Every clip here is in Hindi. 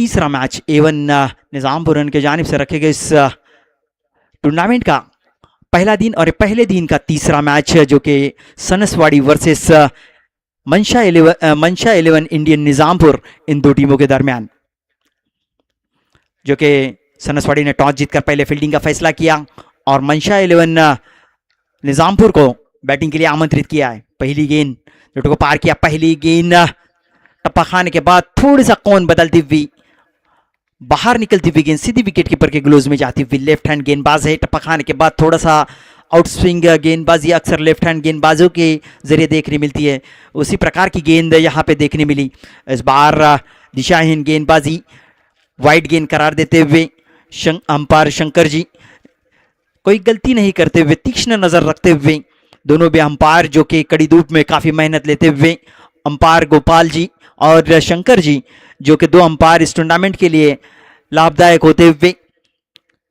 तीसरा मैच A1 निजामपुर के जानिब से रखे गए इस टूर्नामेंट का पहला दिन और पहले दिन का तीसरा मैच है, जो कि सनसवाड़ी वर्सेस मंशा 11 इंडियन निजामपुर, इन दो टीमों के दरमियान। जो कि सनसवाड़ी ने टॉस जीतकर पहले फील्डिंग का फैसला किया और मंशा 11 निजामपुर को बैटिंग के लिए आमंत्रित किया है। पहली गेंद को पार किया, पहली गेंद टप्पा खाने के बाद थोड़ी सा कौन बदलती हुई बाहर निकलती हुई गेंद सीधी विकेट कीपर के ग्लोव में जाती हुई। लेफ्ट हैंड गेंदबाज है, टप्पा खाने के बाद थोड़ा सा आउट स्विंग गेंदबाजी अक्सर लेफ्ट हैंड गेंदबाजों के जरिए देखने मिलती है, उसी प्रकार की गेंद यहाँ पे देखने मिली। इस बार दिशाहीन गेंदबाजी वाइड गेंद करार देते हुए अंपायर शंकर जी कोई गलती नहीं करते हुए, तीक्ष्ण नजर रखते हुए दोनों भी अंपायर जो कि कड़ी धूप में काफी मेहनत लेते हुए, अंपायर गोपाल जी और शंकर जी जो कि दो अंपायर इस टूर्नामेंट के लिए लाभदायक होते हुए।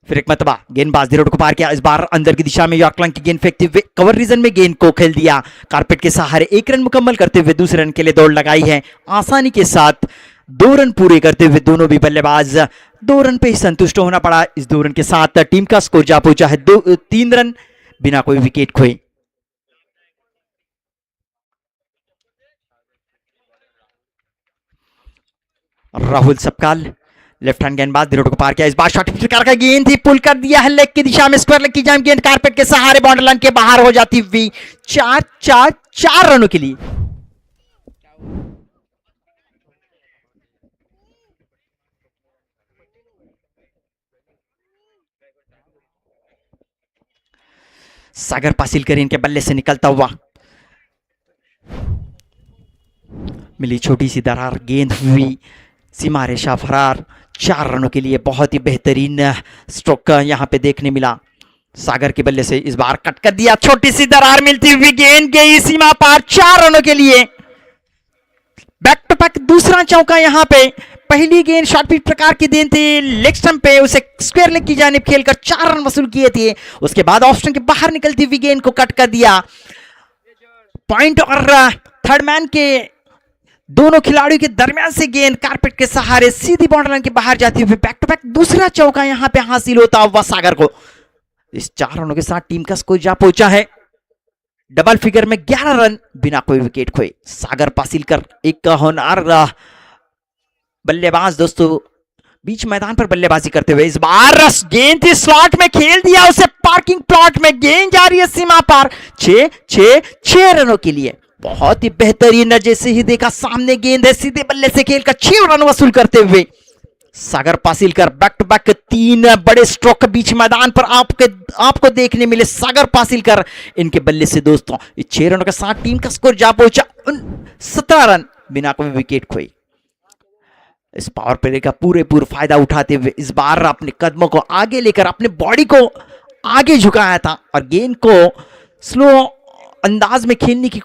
फिर एक मतबा गेंदबाज रोड को पार किया, इस बार अंदर की दिशा में यॉर्क की गेंद फेंकते हुए कवर रीजन में गेंद को खेल दिया, कारपेट के सहारे 1 रन मुकम्मल करते हुए दूसरे रन के लिए दौड़ लगाई है। आसानी के साथ 2 रन पूरे करते हुए दोनों भी बल्लेबाज 2 रन पे ही संतुष्ट होना पड़ा। इस 2 रन के साथ टीम का स्कोर जा पहुंचा है 3 रन बिना कोई विकेट खोए। राहुल सपकाल लेफ्ट हैंड गेंदबाज रोड को पार किया, इस बार शॉर्ट प्रकार का गेंद थी, पुल कर दिया है लेग की दिशा में, स्क्वायर लेग की जाम गेंद कारपेट के सहारे बाउंड्री लाइन के बाहर हो जाती हुई 4 रनों के लिए। सागर पासिलकर इनके बल्ले से निकलता हुआ, मिली छोटी सी दरार, गेंद हुई सीमा रेशा फरार, 4 रनों के लिए बहुत ही बेहतरीन स्ट्रोक यहां पे देखने मिला। सागर के बल्ले से इस बार कट कर दिया, छोटी सी दरार मिलती हुई गेंद गई सीमा पार, 4 रनों के लिए। बैक टू बैक दूसरा चौका यहां पे। पहली गेंद शॉर्ट पिच प्रकार की गेंद थी, लेग स्टंप पे उसे स्क्वायर लेग की जानिब खेलकर 4 रन वसूल किए थे। उसके बाद ऑफ स्टंप के बाहर निकलती हुई गेंद को कट कर दिया। पॉइंट और थर्ड मैन के दोनों खिलाड़ियों के दरमियान से गेंद कारपेट के सहारे सीधी बाउंड्री लाइन के बाहर जाती हुई बैक टू बैक दूसरा चौका यहां पे हासिल होता हुआ सागर को। इस 4 रनों के साथ टीम का स्कोर जा पहुंचा है डबल फिगर में 11 रन बिना कोई विकेट खोए। सागर पासिलकर एक होनहार बल्लेबाज दोस्तों, बीच मैदान पर बल्लेबाजी करते हुए इस बार गेंद थी स्लॉट में खेल दिया, उसे पार्किंग प्लॉट में गेंद जा रही है सीमा पार, 6 रनों के लिए। बहुत ही बेहतरीन, जैसे ही देखा सामने गेंद है, सीधे बल्ले से खेलकर 6 रन वसूल करते हुए सागर पासिलकर बैक टू बैक 3 बड़े स्ट्रोक बीच मैदान पर आपको देखने मिले। सागर पासिलकर इनके बल्ले से दोस्तों 6 रनों के साथ टीम का स्कोर जा पहुंचा 17 रन बिना कोई विकेट खोए। इस पावर प्ले का पूरे फायदा उठाते हुए इस बार अपने कदमों को आगे लेकर अपने बॉडी को आगे झुकाया था और गेंद को स्लो अंदाज में खेलने की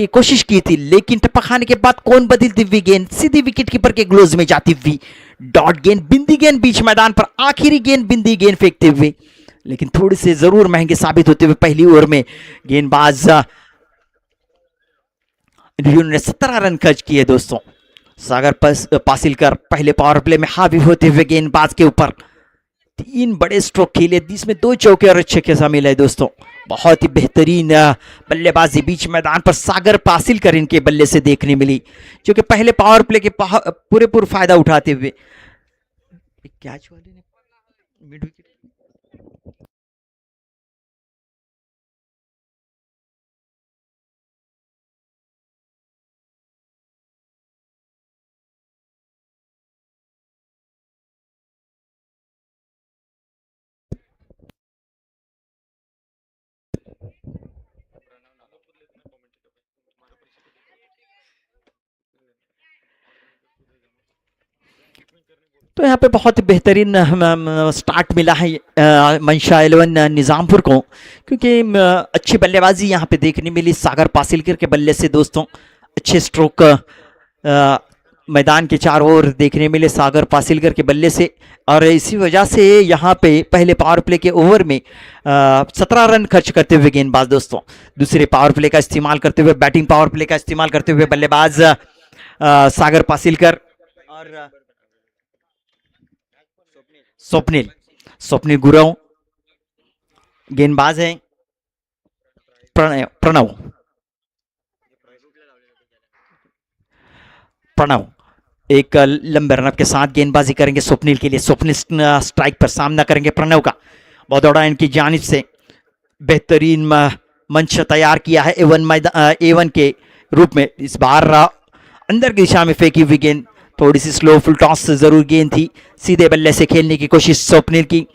कोशिश की थी, लेकिन टप्पा खाने के बाद कौन बदलती हुई गेंद सीधी विकेट कीपर के ग्लोव में जाती हुई, डॉट गेंद बिंदी गेंद बीच मैदान पर, आखिरी गेंद बिंदी गेंद फेंकते हुए, लेकिन थोड़े से जरूर महंगे साबित होते हुए पहली ओवर में गेंदबाज ने 17 रन खर्च किए दोस्तों। सागर पासिलकर पहले पावर प्ले में हावी होते हुए गेंदबाज के ऊपर 3 बड़े स्ट्रोक खेले, जिसमें 2 चौके और 6 के शामिल है दोस्तों। बहुत ही बेहतरीन बल्लेबाजी बीच मैदान पर सागर पासिलकर इनके बल्ले से देखने मिली, जो कि पहले पावर प्ले के पूरे फायदा उठाते हुए कैच वाले ने मिड विकेट तो यहाँ पे बहुत ही बेहतरीन स्टार्ट मिला है मंशा 11 निज़ामपुर को, क्योंकि अच्छी बल्लेबाजी यहाँ पे देखने मिली सागर पासिलकर के बल्ले से दोस्तों। अच्छे स्ट्रोक मैदान के चारों ओर देखने मिले सागर पासिलकर के बल्ले से, और इसी वजह से यहाँ पे पहले पावर प्ले के ओवर में 17 रन खर्च करते हुए गेंदबाज दोस्तों, दूसरे पावर प्ले का इस्तेमाल करते हुए, बैटिंग पावर प्ले का इस्तेमाल करते हुए बल्लेबाज सागर पासिलकर, और स्वप्निल स्वप्निल गुरव गेंदबाज है प्रणव प्रणव एक लंबे रनअप के साथ गेंदबाजी करेंगे स्वप्निल के लिए। स्वप्निल स्ट्राइक पर सामना करेंगे प्रणव का। बहुत दौड़ा इनकी जानिब से बेहतरीन मंच तैयार किया है एवन के रूप में। इस बार अंदर की दिशा में फेंकी हुई गेंद, थोड़ी सी स्लो फुल टॉस जरूर गेंद थी। सीधे बल्ले से खेलने की कोशिश स्वप्निल की,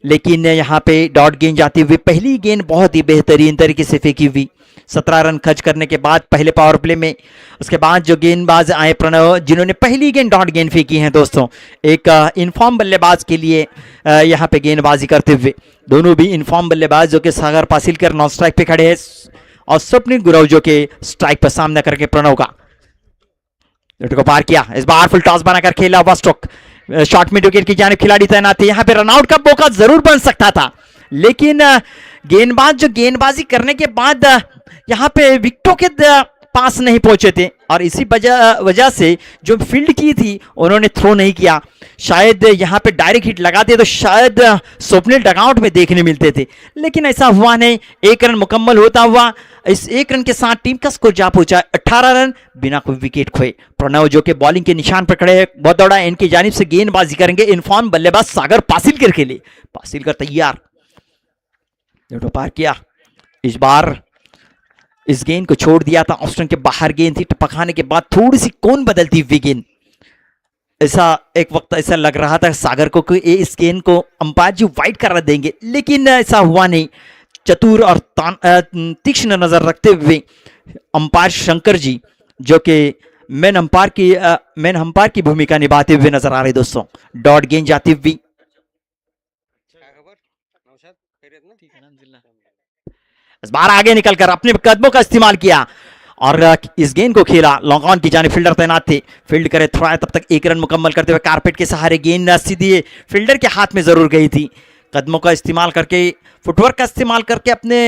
लेकिन यहाँ पे डॉट गेंद जाती हुई। पहली गेंद बहुत ही बेहतरीन तरीके से फेंकी हुई। 17 रन खर्च करने के बाद पहले पावर प्ले में। उसके बाद जो गेंदबाज आए प्रणव, जिन्होंने पहली गेंद डॉट गेंद फेंकी है दोस्तों, एक इनफॉर्म बल्लेबाज के लिए यहाँ पे गेंदबाजी करते हुए। दोनों भी इनफॉर्म बल्लेबाज जो कि सागर पासिलकर नॉन स्ट्राइक पे खड़े हैं और स्वप्निल गुरव जो कि स्ट्राइक पर सामना करके प्रणव का को पार किया। इस बार फुल टॉस बनाकर खेला हुआ स्ट्रोक, शॉर्ट मिड विकेट की जानिब खिलाड़ी तैनात थे। यहाँ पे रनआउट का मौका जरूर बन सकता था, लेकिन गेंदबाज जो गेंदबाजी करने के बाद यहाँ पे विकेटों के पास नहीं पहुंचे थे और इसी वजह से जो फील्ड की थी उन्होंने थ्रो नहीं किया। शायद यहाँ पे डायरेक्ट हिट लगाते तो शायद स्वप्निल डगआउट में देखने मिलते थे, लेकिन ऐसा हुआ नहीं। 1 रन मुकम्मल होता हुआ इस 1 रन के साथ टीम का स्कोर जा पहुंचा 18 रन बिना कोई विकेट खोए। प्रणव जो कि बॉलिंग के निशान पर खड़े हैं, बहुत दौड़ा इनकी जानिब से गेंदबाजी करेंगे इनफॉर्म बल्लेबाज सागर पासिलकर के लिए। पासिलकर तैयार, पार किया। इस बार इस गेंद को छोड़ दिया था, ऑस्टन के बाहर गेंद थी। टपकाने के बाद थोड़ी सी कौन बदलती हुई गेंद, ऐसा एक वक्त ऐसा लग रहा था सागर को कि इस गेंद को अंपायर जी वाइड करा देंगे, लेकिन ऐसा हुआ नहीं। चतुर और तीक्ष्ण नजर रखते हुए अंपायर शंकर जी जो कि मेन अंपायर की भूमिका निभाते हुए नजर आ रहे दोस्तों। डॉट गेंद जाती हुई। इस बार आगे निकलकर अपने कदमों का इस्तेमाल किया और इस गेंद को खेला। लॉन्ग ऑन की जाने फील्डर तैनात थे, फील्ड करे थोड़ा, तब तक 1 रन मुकम्मल करते हुए कारपेट के सहारे गेंद सीधी फील्डर के हाथ में जरूर गई थी। कदमों का इस्तेमाल करके, फुटवर्क का इस्तेमाल करके अपने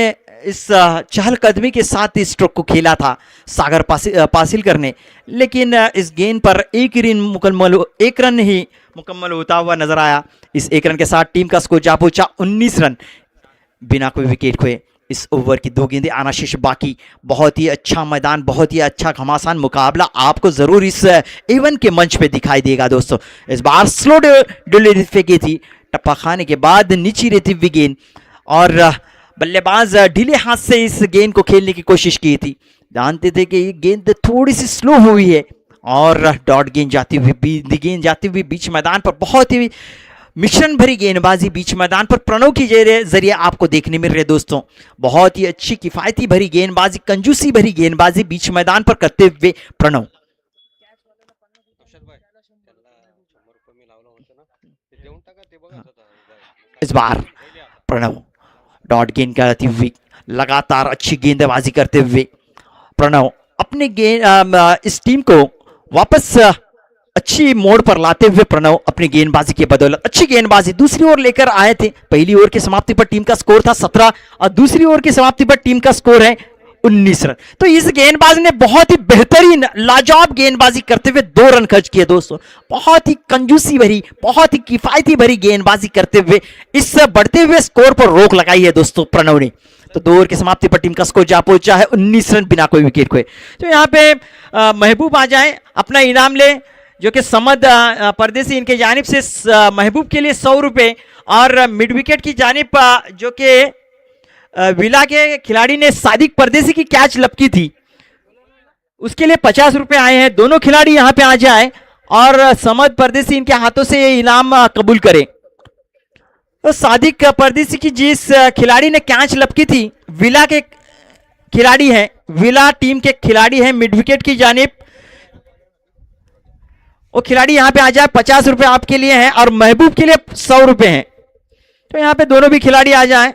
इस चहलकदमी के साथ इस स्ट्रोक को खेला था सागर पासिलकर ने, लेकिन इस गेंद पर 1 रन ही मुकम्मल होता हुआ नजर आया। इस 1 रन के साथ टीम का स्कोर जा पहुंचा 19 रन बिना कोई विकेट खोए। इस ओवर की 2 गेंदें आना शेष बाकी। बहुत ही अच्छा मैदान, बहुत ही अच्छा घमासान मुकाबला आपको जरूर इस एवन के मंच पे दिखाई देगा दोस्तों। इस बार स्लो डिलीवरी फेंकी थी, टप्पा खाने के बाद नीचे रहती हुई गेंद और बल्लेबाज ढीले हाथ से इस गेंद को खेलने की कोशिश की थी। जानते थे कि ये गेंद थोड़ी सी स्लो हुई है और डॉट गेंद जाती हुई बीच मैदान पर। बहुत ही मिशन भरी गेंदबाजी बीच मैदान पर प्रणव की जरिए आपको देखने मिल रहे दोस्तों। बहुत ही अच्छी किफायती भरी गेंदबाजी, कंजूसी भरी गेंदबाजी बीच मैदान पर करते हुए प्रणव। इस बार प्रणव डॉट गेंद करती हुई, लगातार अच्छी गेंदबाजी करते हुए प्रणव अपने इस टीम को वापस अच्छी मोड़ पर लाते हुए प्रणव अपनी गेंदबाजी की बदौलत अच्छी गेंदबाजी दूसरी ओर लेकर आए थे। पहली ओवर की समाप्ति पर टीम का स्कोर था 17 और दूसरी ओवर की समाप्ति पर टीम का स्कोर है 19 रन। तो इस गेंदबाज ने बहुत ही बेहतरीन लाजवाब गेंदबाजी करते हुए 2 रन खर्च किए दोस्तों। बहुत ही कंजूसी भरी, बहुत ही किफायती भरी गेंदबाजी करते हुए इस बढ़ते हुए स्कोर पर रोक लगाई है दोस्तों प्रणव ने। तो 2 ओवर की समाप्ति पर टीम का स्कोर जा पहुंचा है 19 रन बिना कोई विकेट खोए। तो यहाँ पे महबूब आ जाए, अपना इनाम ले, जो कि समद परदेसी इनके जानिब से महबूब के लिए 100 रुपये और मिड विकेट की जानिब जो कि विला के खिलाड़ी ने सादिक परदेसी की कैच लपकी थी उसके लिए 50 रुपये आए हैं। दोनों खिलाड़ी यहाँ पे आ जाए और समद परदेसी इनके हाथों से ये इनाम कबूल करें। तो सादिक परदेसी की जिस खिलाड़ी ने कैच लपकी थी विला के खिलाड़ी हैं, विला टीम के खिलाड़ी हैं मिड विकेट की जानिब, वो खिलाड़ी यहाँ पे आ जाए। 50 रुपए आपके लिए हैं और महबूब के लिए 100 रुपए हैं। तो यहाँ पे दोनों भी खिलाड़ी आ जाएं।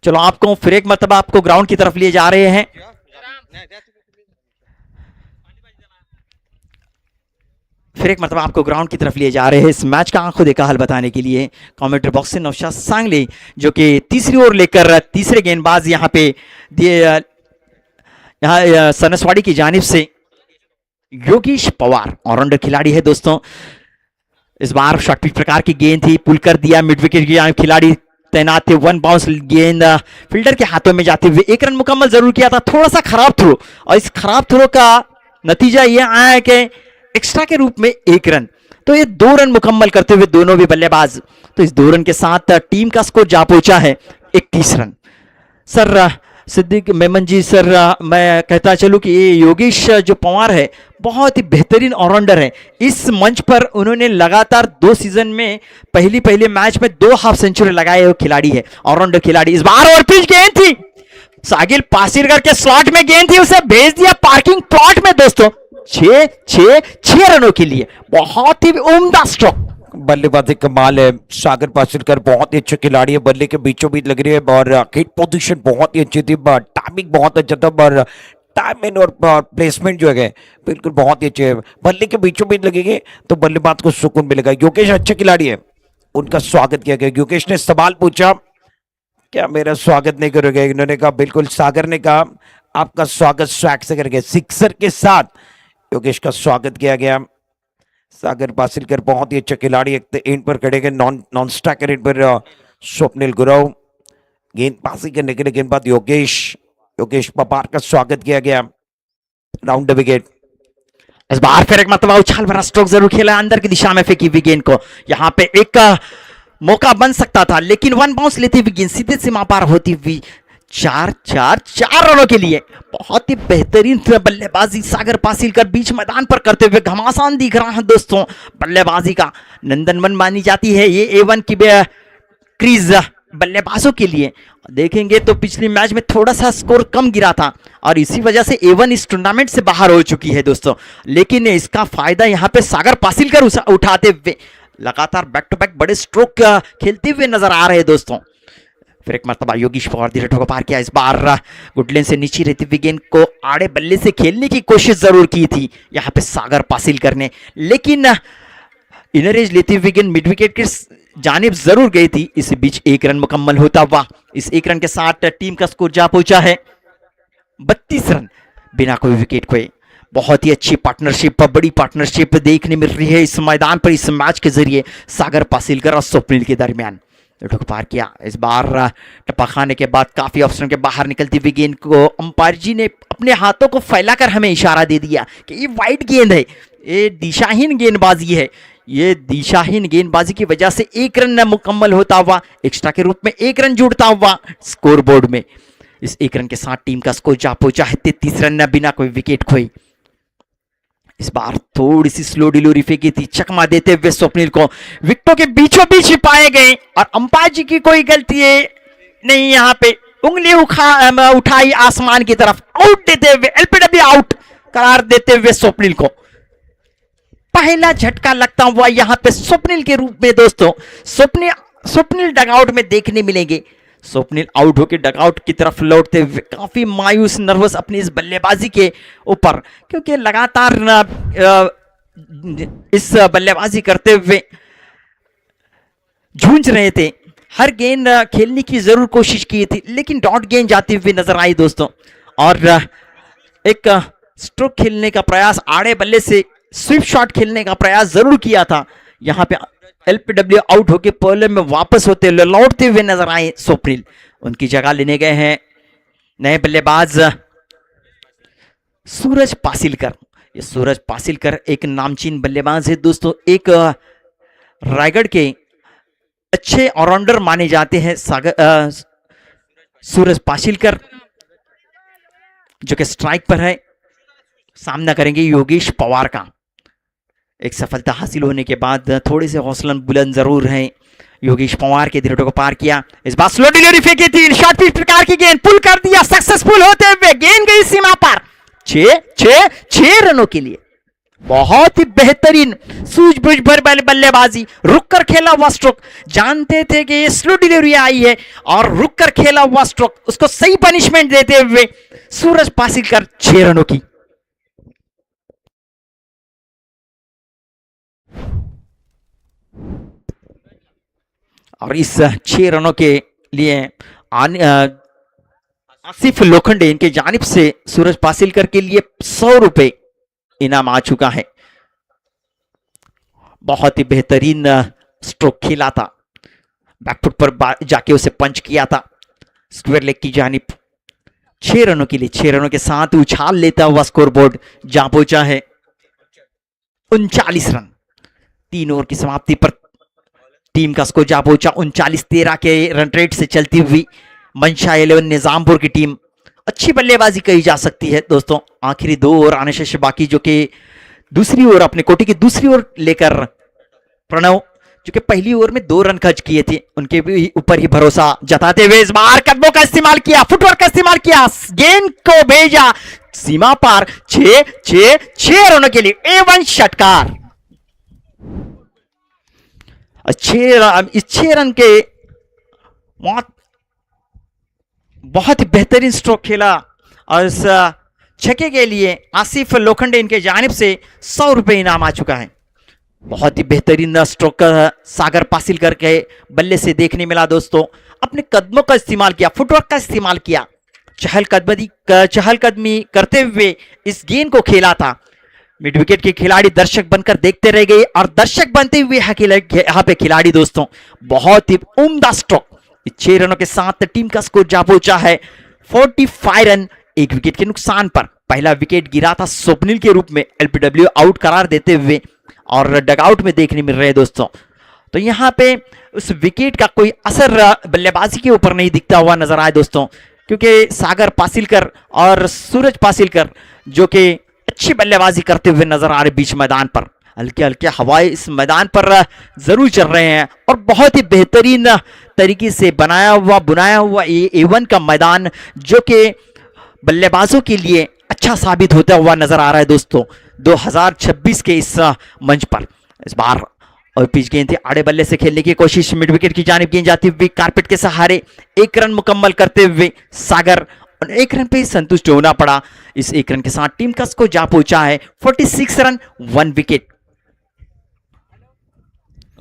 चलो आपको फिर एक मरतबा आपको ग्राउंड की तरफ लिए जा रहे हैं। फिर एक मरतबा आपको ग्राउंड की तरफ लिए जा रहे हैं इस मैच का आंखों देखा हल बताने के लिए। कमेंट्री बॉक्स से नौशाद सांगली जो कि तीसरी ओवर लेकर तीसरे गेंदबाज यहाँ पे दिए, यहाँ सनसवाड़ी की जानिब से योगेश पवार ऑलराउंडर खिलाड़ी है दोस्तों। इस बार शॉर्ट पिच प्रकार की गेंद थी, पुल कर दिया, मिड विकेट के खिलाड़ी तैनात थे, वन बाउंस गेंद फील्डर के हाथों में जाते हुए 1 रन मुकम्मल जरूर किया था, थोड़ा सा खराब थ्रो, और इस खराब थ्रो का नतीजा यह आया है कि एक्स्ट्रा के रूप में 1 रन, तो ये 2 रन मुकम्मल करते हुए दोनों भी बल्लेबाज, तो इस 2 रन के साथ टीम का स्कोर जा पहुंचा है 31 रन। सर सिद्दीक मेमन जी, सर मैं कहता चलूं कि ये योगेश जो पवार है बहुत ही बेहतरीन ऑलराउंडर है। इस मंच पर उन्होंने लगातार 2 सीजन में पहले मैच में 2 हाफ सेंचुरी लगाए हुए खिलाड़ी है, ऑलराउंडर खिलाड़ी। इस बार और पिच गेंद थी, सागिल पासीरकर के स्लॉट में गेंद थी, उसे भेज दिया पार्किंग प्लॉट में दोस्तों, 6 रनों के लिए बहुत ही उम्दा स्ट्रोक। बल्लेबाजी कमाल है, सागर पासिलकर बहुत ही अच्छे खिलाड़ी है, बल्ले के बीचों बीच लग रही है और हिट पोजीशन बहुत ही अच्छी थी, टाइमिंग बहुत अच्छा था और टाइमिंग और प्लेसमेंट जो है बिल्कुल बहुत ही अच्छे है। बल्ले के बीचों बीच लगेंगे तो बल्लेबाज को सुकून मिलेगा। योगेश अच्छे खिलाड़ी है, उनका स्वागत किया गया। योगेश ने सवाल पूछा, क्या मेरा स्वागत नहीं करोगे? इन्होंने कहा बिल्कुल। सागर ने कहा आपका स्वागत स्वैग से करके, सिक्सर के साथ योगेश का स्वागत किया गया। सागर पासिलकर बहुत ही अच्छा खिलाड़ी, एक एंड पर खड़े गए, नॉन स्ट्राइकर एंड पर स्वप्निल गुरव, गेंदबाजी करने के लिए गेंदबाज योगेश पवार का स्वागत किया गया। Round the wicket. इस बार फिर एक मतलब उछाल भरा स्ट्रोक जरूर खेला, अंदर की दिशा में फेंकी हुई गेंद को, यहां पे एक मौका बन सकता था, लेकिन वन बाउंस लेती हुई गेंद सीधे सीमा पार होती हुई 4 रनों के लिए बहुत ही बेहतरीन बल्लेबाजी सागर पासिलकर बीच मैदान पर करते हुए घमासान दिख रहा है दोस्तों। बल्लेबाजी का नंदनवन मानी जाती है ये A1 की क्रीज बल्लेबाजों के लिए। देखेंगे तो पिछले मैच में थोड़ा सा स्कोर कम गिरा था और इसी वजह से A1 इस टूर्नामेंट से बाहर हो चुकी है दोस्तों, लेकिन इसका फायदा यहां पे सागर पासिलकर उठाते हुए लगातार बैक टू बैक बड़े स्ट्रोक खेलते हुए नजर आ रहे हैं दोस्तों। फिर एक मरतबा योगेश पवार धीरे को पार किया, इस बार गुडलेन से नीचे रहती हुई गेंद को आड़े बल्ले से खेलने की कोशिश जरूर की थी यहां पे सागर पासिलकर ने, लेकिन इनर एज लेती हुई गेंद मिड विकेट की जानिब जरूर गई थी। इस बीच 1 रन मुकम्मल होता हुआ, इस 1 रन के साथ टीम का स्कोर जा पहुंचा है 32 रन बिना कोई विकेट खोए। बहुत ही अच्छी पार्टनरशिप, बड़ी पार्टनरशिप देखने मिल रही है इस मैदान पर इस मैच के जरिए सागर पासिलकर और स्वप्निल के दरमियान। पार किया, इस बार टप्पा खाने के बाद काफी ऑप्शन के बाहर निकलती हुई गेंद को अंपायर जी ने अपने हाथों को फैलाकर हमें इशारा दे दिया कि ये वाइड गेंद है, ये दिशाहीन गेंदबाजी है। ये दिशाहीन गेंदबाजी की वजह से 1 रन मुकम्मल होता हुआ, एक्स्ट्रा के रूप में 1 रन जुड़ता हुआ स्कोर बोर्ड में। इस 1 रन के साथ टीम का स्कोर जा पहुंचा है 33 रन बिना कोई विकेट खोई। इस बार थोड़ी सी स्लो डिलीवरी फेंकी थी, चकमा देते हुए स्वप्निल को विकेटों के बीचों बीच पाए गए और अंपायर जी की कोई गलती नहीं, यहां पे उंगली उठाई आसमान की तरफ, आउट देते हुए एलपीडब्ल्यू आउट करार देते हुए स्वप्निल को पहला झटका लगता हुआ यहां पे स्वप्निल के रूप में दोस्तों स्वप्निल डगआउट में देखने मिलेंगे। स्वप्निल आउट होकर डगआउट की तरफ लौटते हुए काफी मायूस, नर्वस अपनी इस बल्लेबाजी के ऊपर, क्योंकि लगातार इस बल्लेबाजी करते हुए जूझ रहे थे, हर गेंद खेलने की जरूर कोशिश की थी, लेकिन डॉट गेंद जाती हुई नजर आई दोस्तों। और एक स्ट्रोक खेलने का प्रयास, आड़े बल्ले से स्विप शॉट खेलने का प्रयास जरूर किया था, यहां पे एलपीडब्ल्यू आउट होके पहले में वापस होते लौटते हुए नजर आए स्वप्निल। उनकी जगह लेने गए हैं नए बल्लेबाज सूरज पासिलकर। ये सूरज पासिलकर एक नामचीन बल्लेबाज है दोस्तों, एक रायगढ़ के अच्छे ऑलराउंडर माने जाते हैं सूरज पासिलकर, जो कि स्ट्राइक पर है। सामना करेंगे योगेश पवार का। एक सफलता हासिल होने के बाद थोड़े से हौसला बुलंद जरूर हैं योगेश पवार के, दिलों को पार किया। इस बार स्लो डिलीवरी फेंकी थी, शॉर्ट पिच प्रकार की गेंद पुल कर दिया, सक्सेसफुल होते हुए गेंद गई सीमा पर 6 रनों के लिए। बहुत ही बेहतरीन सूझबूझ भर बल्लेबाजी, रुक कर खेला हुआ स्ट्रोक, जानते थे कि ये स्लो डिलीवरी आई है और रुक कर खेला हुआ स्ट्रोक, उसको सही पनिशमेंट देते हुए सूरज पासिलकर 6 रनों की। और इस 6 रनों के लिए आसिफ लोखंडे इनके जानिब से सूरज पासिलकर के लिए 100 रुपए इनाम आ चुका है। बहुत ही बेहतरीन स्ट्रोक खेला था, बैकफुट पर जाके उसे पंच किया था स्क्वायर लेग की जानिब। 6 रनों के लिए 6 रनों के साथ उछाल लेता हुआ स्कोर बोर्ड जहां पहुंचा है 39 रन। 3 ओवर की समाप्ति पर टीम का स्कोर जा पहुंचा 39-13 के रन रेट से चलती हुई मंशा 11 निजामपुर की टीम। अच्छी बल्लेबाजी कही जा सकती है दोस्तों। आखिरी 2 ओवर आने शेष बाकी, जो कि दूसरी ओवर अपने कोटी की दूसरी ओवर लेकर प्रणव, जो कि पहली ओवर में 2 रन खर्च किए थे, उनके भी ऊपर ही भरोसा जताते हुए इस बार कदमों का इस्तेमाल किया, फुटवर्क का इस्तेमाल किया, गेंद को भेजा सीमा पार। 6 रनों के लिए A1 षटकार। इस 6 रन के बहुत ही बेहतरीन स्ट्रोक खेला और इस छक्के के लिए आसिफ लोखंडे इनके जानिब से 100 रुपए इनाम आ चुका है। बहुत ही बेहतरीन स्ट्रोक सागर पासिल करके बल्ले से देखने मिला दोस्तों। अपने कदमों का इस्तेमाल किया, फुटवर्क का इस्तेमाल किया, चहलकदमी करते हुए इस गेंद को खेला था। मिड विकेट के खिलाड़ी दर्शक बनकर देखते रह गए और दर्शक बनते हुए यहाँ पे खिलाड़ी दोस्तों बहुत ही उम्दा स्ट्रोक। 6 रनों के साथ टीम का स्कोर जा पहुंचा है 45 रन, 1 विकेट के नुकसान पर। पहला विकेट गिरा था स्वप्निल के रूप में, LPW आउट करार देते हुए और डगआउट में देखने मिल रहे दोस्तों। तो यहाँ पे उस विकेट का कोई असर बल्लेबाजी के ऊपर नहीं दिखता हुआ नजर आए दोस्तों, क्योंकि सागर पासिलकर और सूरज पासिलकर जो कि अच्छी बल्लेबाजी करते हुए नजर आ रहे बीच मैदान पर। हल्के हल्के हवाएं इस मैदान पर जरूर चल रहे हैं और बहुत ही बेहतरीन तरीके से बुनाया हुआ ये A1 का मैदान जो कि बल्लेबाजों के लिए अच्छा साबित होता हुआ नजर आ रहा है दोस्तों 2026 के इस मंच पर। इस बार और पिच गेंद थी, आड़े बल्ले से खेलने की कोशिश, मिड विकेट की जानिब गेंद जाती हुई कारपेट के सहारे 1 रन मुकम्मल करते हुए सागर 1 रन पे ही संतुष्ट होना पड़ा। इस 1 रन के साथ टीम का स्कोर जा पहुंचा है 46 रन, 1 विकेट।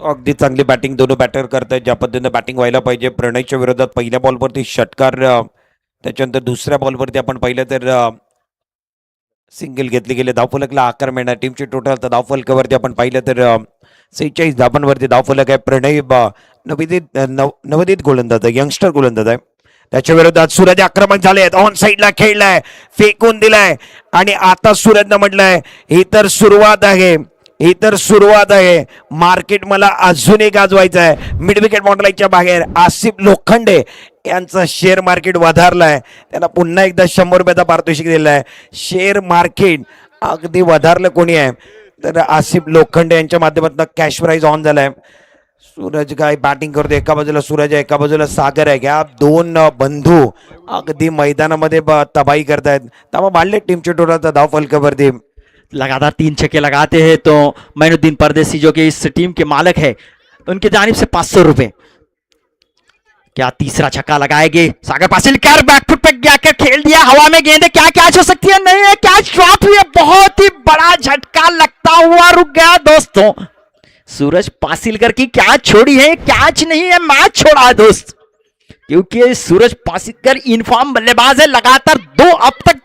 अगदी चांगली बॅटिंग दोनों बॅटर करत आहेत, ज्या पद्धतीने बॅटिंग व्हायला पाहिजे। प्रणयच्या विरोधात पहिल्या बॉलवरती षटकार, त्याच्यानंतर दुसऱ्या बॉलवरती आपण पाहिलं तर सिंगल घेतले गेले, धावफलकला आकार मिळणार। टीमची टोटल तर धावफलकावरती आपण पाहिलं तर 46 धावांवरती धावफलक आहे। प्रणय नवोदित गोलंदाज आहे, यंगस्टर गोलंदाज आहे। त्याच्या विरोधात सूरज आक्रमक झाले, ऑन साइडला खेळलाय, फेकून दिलाय आणि आता सूरजनं म्हटलंय ही तर सुरुवात आहे, ही तर सुरुवात आहे, मार्केट मला अजूनही गाजवायचं आहे। मिड विकेट बॉन्डलाईनच्या बाहेर आसिफ लोखंडे यांचं शेअर मार्केट वधारलंय, त्यांना पुन्हा एकदा 100 रुपयाचा पारितोषिक दिलेला आहे। शेअर मार्केट अगदी वधारलं कोणी आहे तर आसिफ लोखंडे यांच्या माध्यमातून कॅश प्राइज ऑन झालाय। सूरज काय बॅटिंग करतो, एका बाजूला सूरज आहे, एका बाजूला सागर आहे। या 2 बंधू अगदी मैदानामध्ये तबाही करतायत। त्यामुळे बाळले टीमच्या टोटलचा धावफलकावरती लगातार 3 छक्के लगाते हैं तो मैनुद्दीन परदेसी जो कि इस टीम के मालिक है, उनकी जानिब से 500 रुपए। क्या तीसरा छक्का लगाएंगे सागर पासिलकर, बैकफुट पे जाकर खेल दिया, हवा में गेंद, क्या कैच हो सकती है, नहीं है, कैच ड्रॉप हुई है, बहुत ही बड़ा झटका लगता हुआ रुक गया दोस्तों। सूरज पासिलकर की कैच छोड़ी है, कैच नहीं है, मैच छोड़ा है दोस्त, क्योंकि सूरज पासिलकर इनफॉर्म बल्लेबाज है। लगातार अब तक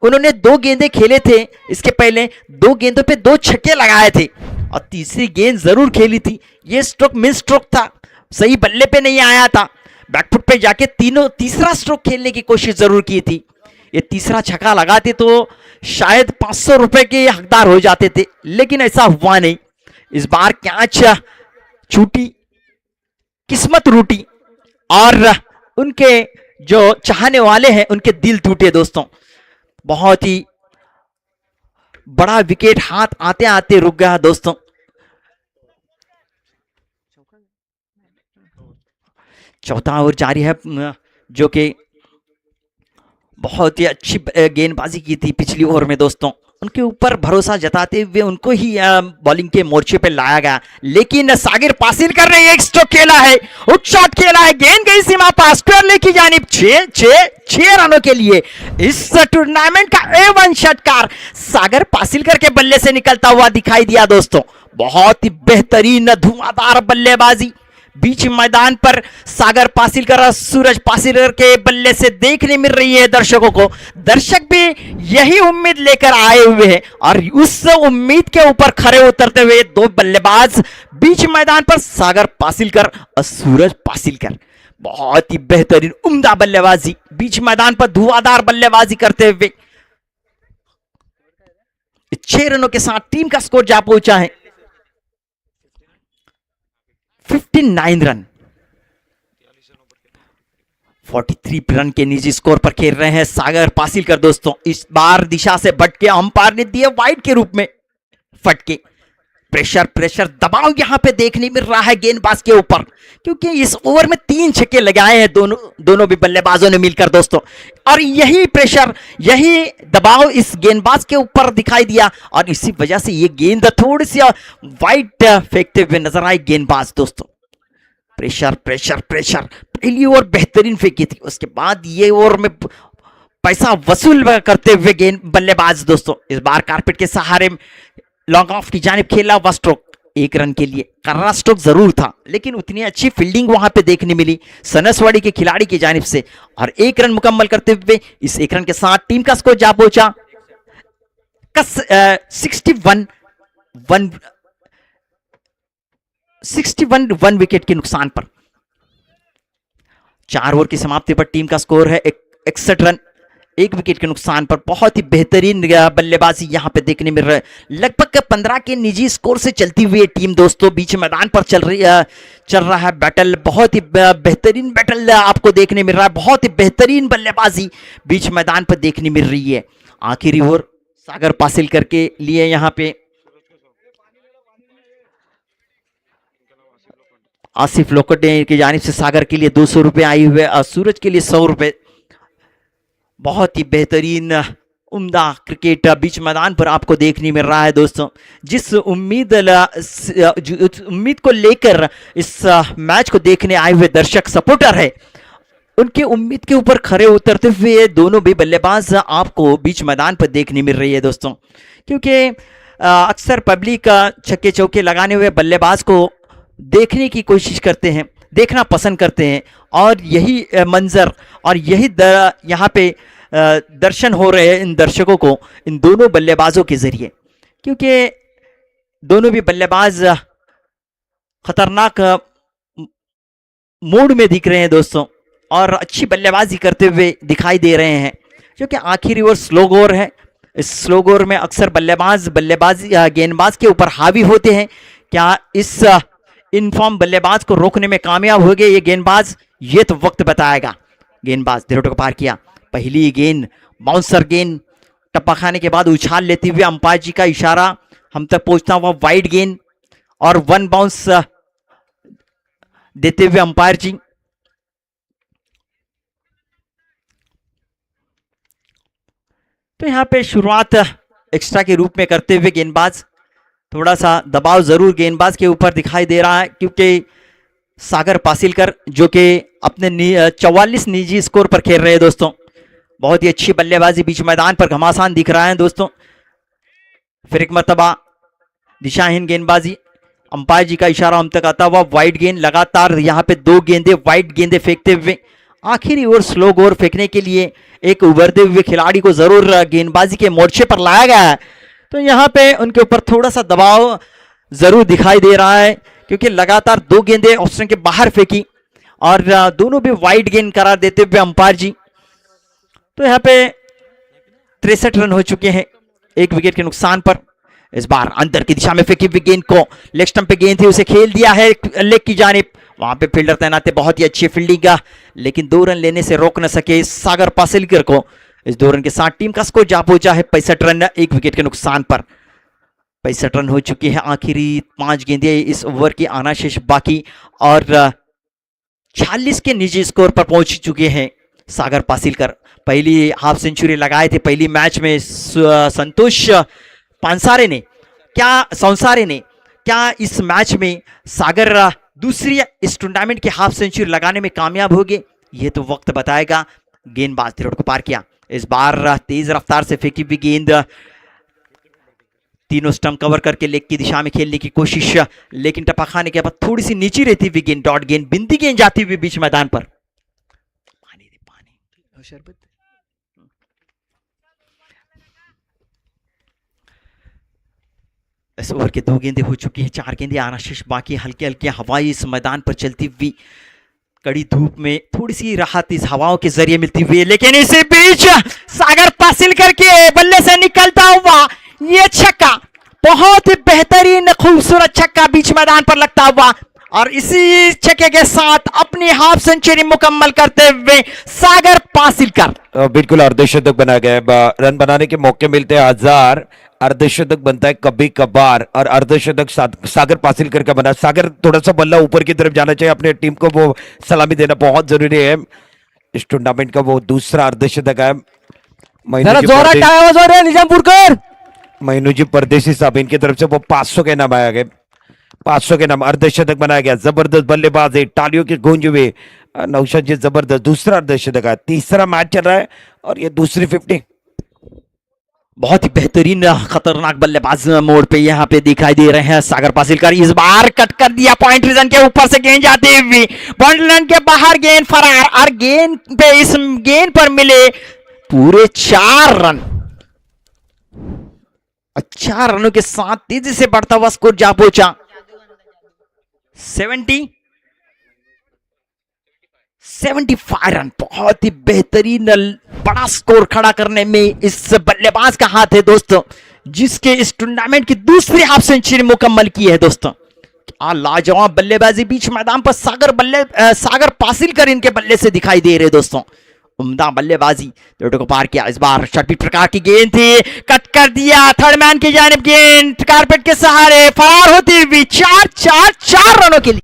उन्होंने 2 गेंदे खेले थे, इसके पहले 2 गेंदों पे 2 छक्के लगाए थे और तीसरी गेंद जरूर खेली थी। ये स्ट्रोक मिस स्ट्रोक था, सही बल्ले पे नहीं आया था। बैकफुट पे जाके तीसरा स्ट्रोक खेलने की कोशिश जरूर की थी। ये तीसरा छक्का लगाते तो शायद 500 रुपए के हकदार हो जाते थे, लेकिन ऐसा हुआ नहीं। इस बार कैच छूटी, किस्मत रूटी और उनके जो चाहने वाले हैं उनके दिल टूटे दोस्तों। बहुत ही बड़ा विकेट हाथ आते आते रुक गया दोस्तों। चौथा ओवर जारी है, जो कि बहुत ही अच्छी गेंदबाजी की थी पिछली ओवर में दोस्तों। उनके ऊपर भरोसा जताते हुए उनको ही बॉलिंग के मोर्चे पे लाया गया, लेकिन सागिर पासिलकर ने एक स्ट्रोक खेला है, हुक शॉट खेला है, गेंद गई सीमा पास, स्क्वायर लेग की जानिब। 6 रनों के लिए इस टूर्नामेंट का A1 षटकार सागर पासिलकर के बल्ले से निकलता हुआ दिखाई दिया दोस्तों। बहुत ही बेहतरीन धुआंधार बल्लेबाजी, बीच मैदान पर सागर पासिलकर और सूरज पासिलकर के बल्ले से देखने मिल रही है दर्शकों को। दर्शक भी यही उम्मीद लेकर आए हुए हैं और उस उम्मीद के ऊपर खरे उतरते हुए दो बल्लेबाज बीच मैदान पर सागर पासिलकर और सूरज पासिलकर, बहुत ही बेहतरीन उम्दा बल्लेबाजी बीच मैदान पर धुआंधार बल्लेबाजी करते हुए 6 रनों के साथ टीम का स्कोर जा पहुंचा है 59 रन। 43 रन के निजी स्कोर पर खेल रहे हैं सागर पासिलकर दोस्तों। इस बार दिशा से भटके अंपायर ने दिए वाइड के रूप में फटके। प्रेशर दबाव यहां पे देखने मिल रहा है गेंदबाज के ऊपर, क्योंकि इस ओवर में 3 छक्के लगाए हैं दोनों भी बल्लेबाजों ने मिलकर दोस्तों, और यही प्रेशर यही दबाव इस गेंदबाज के ऊपर दिखाई दिया और इसी वजह से ये गेंद थोड़ी सी वाइड फेंकते हुए नजर आए गेंदबाज दोस्तों। प्रेशर पहली ओवर बेहतरीन फेंकी थी, उसके बाद ये ओवर में पैसा वसूल करते हुए गेंद बल्लेबाज दोस्तों। इस बार कारपेट के सहारे लॉन्ग ऑफ की जानिब खेला हुआ स्ट्रोक 1 रन के लिए। कर्रा स्ट्रोक जरूर था लेकिन उतनी अच्छी फील्डिंग वहां पे देखने मिली सनसवाड़ी के खिलाड़ी की जानिब से, और 1 रन मुकम्मल करते हुए इस 1 रन के साथ टीम का स्कोर जा पहुंचा 61 विकेट के नुकसान पर। 4 ओवर की समाप्ति पर टीम का स्कोर है 61 रन 1 विकेट के नुकसान पर। बहुत ही बेहतरीन बल्लेबाजी यहां पे देखने मिल रहा है। लगभग 15 के निजी स्कोर से चलती हुई टीम दोस्तों बीच मैदान पर चल रहा है बैटल। बहुत ही बेहतरीन बैटल आपको देखने मिल रहा है, बहुत ही बेहतरीन बल्लेबाजी बीच मैदान पर देखने मिल रही है। आखिरी ओवर सागर पासिलकर के लिए यहां पे आसिफ लोखंडे की जानिब से सागर के लिए 200 रुपए आई हुए और सूरज के लिए 100 रुपए। बहुत ही बेहतरीन उम्दा क्रिकेट बीच मैदान पर आपको देखने मिल रहा है दोस्तों। जिस उम्मीद को लेकर इस मैच को देखने आए हुए दर्शक सपोर्टर है, उनके उम्मीद के ऊपर खरे उतरते हुए दोनों भी बल्लेबाज आपको बीच मैदान पर देखने मिल रही है दोस्तों। क्योंकि अक्सर पब्लिक छक्के चौके लगाने हुए बल्लेबाज को देखने की कोशिश करते हैं, देखना पसंद करते हैं, और यही मंजर और यही यहाँ पे दर्शन हो रहे हैं इन दर्शकों को इन दोनों बल्लेबाजों के जरिए, क्योंकि दोनों भी बल्लेबाज खतरनाक मूड में दिख रहे हैं दोस्तों और अच्छी बल्लेबाजी करते हुए दिखाई दे रहे हैं। क्योंकि आखिरी ओवर स्लो ओवर है, इस स्लो ओवर में अक्सर गेंदबाज के ऊपर हावी होते हैं। क्या इस इनफॉर्म बल्लेबाज को रोकने में कामयाब हो गए ये गेंदबाज, ये तो वक्त बताएगा। गेंदबाज धीरे को पार किया, पहली गेंद बाउंसर गेंद, टप्पा खाने के बाद उछाल लेते हुए अंपायर जी का इशारा हम तक पहुंचता हुआ वाइड गेंद और 1 बाउंस देते हुए अंपायर जी। तो यहां पे शुरुआत एक्स्ट्रा के रूप में करते हुए गेंदबाज, थोड़ा सा दबाव जरूर गेंदबाज के ऊपर दिखाई दे रहा है, क्योंकि सागर पासिलकर जो कि अपने 44 निजी स्कोर पर खेल रहे हैं दोस्तों। बहुत ही अच्छी बल्लेबाजी बीच मैदान पर घमासान दिख रहा है दोस्तों। फिर एक मरतबा दिशाहीन गेंदबाजी, अंपायर जी का इशारा हम तक आता हुआ वाइड गेंद, लगातार यहाँ पे 2 गेंदे वाइड गेंदे फेंकते हुए आखिरी ओवर स्लो ओवर फेंकने के लिए एक उभरते हुए खिलाड़ी को जरूर गेंदबाजी के मोर्चे पर लाया गया है। तो यहाँ पे उनके ऊपर थोड़ा सा दबाव जरूर दिखाई दे रहा है, क्योंकि लगातार 2 गेंदें ऑप्शन के बाहर फेंकी और दोनों भी वाइड गेंद करार देते हुए अंपायर जी। तो यहाँ पे 63 रन हो चुके हैं 1 विकेट के नुकसान पर। इस बार अंदर की दिशा में फेंकी हुई गेंद को लेग स्टंप पे गेंद थी, उसे खेल दिया है लेग की जानिब। वहां पे फील्डर तैनात है, बहुत ही अच्छी फील्डिंग का, लेकिन 2 रन लेने से रोक न सके सागर पासिलकर को। इस 2 रन के साथ टीम का स्कोर जा पहुंचा है 65 रन 1 विकेट के नुकसान पर। 65 रन हो चुके हैं, आखिरी 5 गेंदें इस ओवर की आना शेष बाकी, और 46 के निजी स्कोर पर पहुंच चुके हैं सागर पासिलकर। पहली हाफ सेंचुरी लगाए थे पहली मैच में संतोष सौंसारे ने। क्या इस मैच में सागर दूसरी इस टूर्नामेंट की हाफ सेंचुरी लगाने में कामयाब हो गए, ये तो वक्त बताएगा। गेंदबाज तिरोड़ को पार किया, इस बार तेज रफ्तार से फेंकी हुई गेंद तीनों स्टंप कवर करके लेग की दिशा में खेलने की कोशिश, लेकिन टपा खाने के बाद थोड़ी सी नीचे रहती हुई गेंद, डॉट गेंद, बिंदी गेंद जाती हुई बीच मैदान पर। पानी दे पानी, शरबत। इस ओवर के 2 गेंदें हो चुकी हैं, 4 गेंदें आना शेष बाकी। हल्के हल्के हवाई इस मैदान पर चलती हुई, कड़ी धूप में थोड़ी सी राहत इस हवाओं के जरिए मिलती हुई है, लेकिन इसी बीच सागर पासिल करके बल्ले से निकलता हुआ ये छक्का, बहुत ही बेहतरीन खूबसूरत छक्का बीच मैदान पर लगता हुआ, और इसी छक्के के साथ अपनी हाफ सेंचुरी मुकम्मल करते हुए सागर पासिलकर बिल्कुल अर्धशतक बना गया। रन बनाने के मौके मिलते हैं 1000, अर्धशतक बनता है कभी कभार, और अर्धशतक सागर पासिलकर का बना। सागर थोड़ा सा बल्ला ऊपर की तरफ जाना चाहिए, अपने टीम को वो सलामी देना बहुत जरूरी है। इस टूर्नामेंट का वो दूसरा अर्धशतक है। निजामपुरकर महीनू जी परदेसी साहब, इनकी तरफ से वो 500 के नाम आया गया, 500 के नाम अर्धशतक बनाया गया। जबरदस्त बल्लेबाजी, तालियों की गूंज हुई। नौशाद जी जबरदस्त दूसरा अर्धशतक है। तीसरा मैच चल रहा है और ये दूसरी 50। बहुत ही बेहतरीन खतरनाक बल्लेबाज मोड़ पे यहाँ पे दिखाई दे रहे हैं सागर पासिलकर। इस बार कट कर दिया पॉइंट रीजन के ऊपर से गेंद जाती हुई, पॉइंट रीजन के बाहर गेंद फरार, और गेंद पे इस गेंद पर मिले पूरे 4 रन। 4 रनों के साथ तेजी से बढ़ता हुआ स्कोर जा पहुंचा 75 रन। बहुत ही बेहतरीन बड़ा स्कोर खड़ा करने में इस बल्लेबाज का हाथ है दोस्तों, जिसके इस टूर्नामेंट की दूसरी हाफ सेंचुरी मुकम्मल की है दोस्तों। लाजवाब बल्लेबाजी बीच मैदान पर सागर पासिलकर इनके बल्ले से दिखाई दे रहे दोस्तों। उम्दा बल्लेबाजी, दोटो को पार किया। इस बार शर्पीट प्रकार की गेंद थी, कट कर दिया थर्ड मैन की जानिब, गेंद कारपेट के सहारे फरार होती हुई 4 रनों के लिए।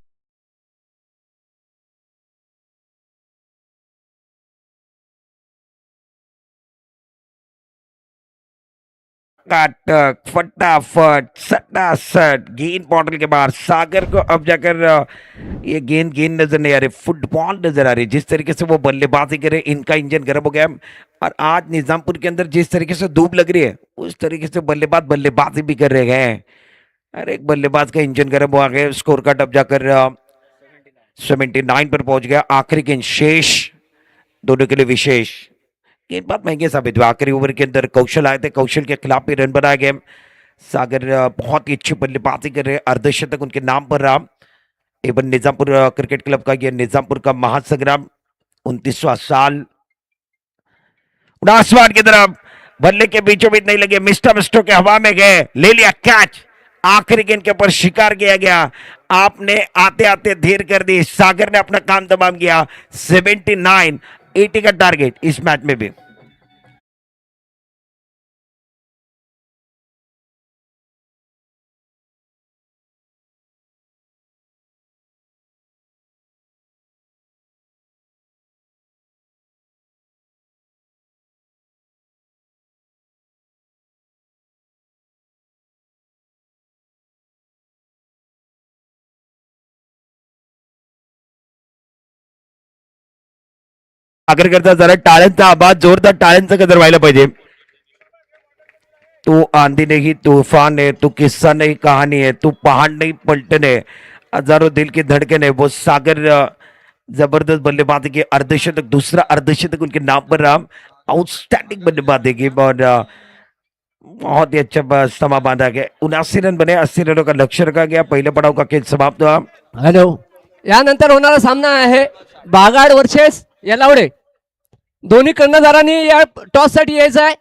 काटक फटाफट सटासट गेंद बॉटल के बाहर। सागर को अब जाकर ये गेंद नजर नहीं आ रही, फुटबॉल नजर आ रही। जिस तरीके से वो बल्लेबाजी करे, इनका इंजन गर्म हो गया। और आज निजामपुर के अंदर जिस तरीके से धूप लग रही है, उस तरीके से बल्लेबाजी भी कर रहे हैं। अरे एक बल्लेबाज का इंजन गर्म हो गया। स्कोर कार्ड अब जाकर 79 पर पहुंच गया। आखिरी गेंद शेष, दोनों के लिए विशेष। गेंदबाज महंगे साबित हुए। आखिरी ओवर के अंदर कौशल आए थे, कौशल के खिलाफ भी रन बनाए गए। सागर बहुत ही अच्छी बल्लेबाजी कर रहे, अर्धशतक उनके नाम पर रहा। एवं निजामपुर क्रिकेट क्लब का यह निजामपुर का महासंग्राम 29वां साल। आसमान की तरफ बल्ले के बीचों बीच नहीं लगे, मिस्टो के हवा में गए, ले लिया कैच। आखिरी गेंद के ऊपर शिकार किया गया। आपने आते आते धीर कर दी, सागर ने अपना काम तमाम किया। 79, 80 का टारगेट इस मैच में भी। सागर करता जरा टाळ्यांचा आवाज, जोरदार टाळ्यांचा गजर व्हायला पाहिजे। तू आंधी नहीं तूफान है, तू किस्सा नहीं कहानी है, तू पहाड़ नहीं पलटन है, हजारों दिल की धड़कन है। वो सागर जबरदस्त बल्लेबाजी की, अर्धशतक, दूसरा अर्धशतक उनके नाम पर रहा। आउटस्टैंडिंग बल्लेबाजी की और बहुत ही अच्छा समा बांधा गया। 79 रन बने, 80 रनों का लक्ष्य रखा गया। पहले पड़ाव का खेल समाप्त हुआ। हॅलो, यानंतर होणारा सामना आहे बागाड वर्सेस येलावडे। दोन्ही कर्णधारांनी या टॉस साठी यायचं आहे।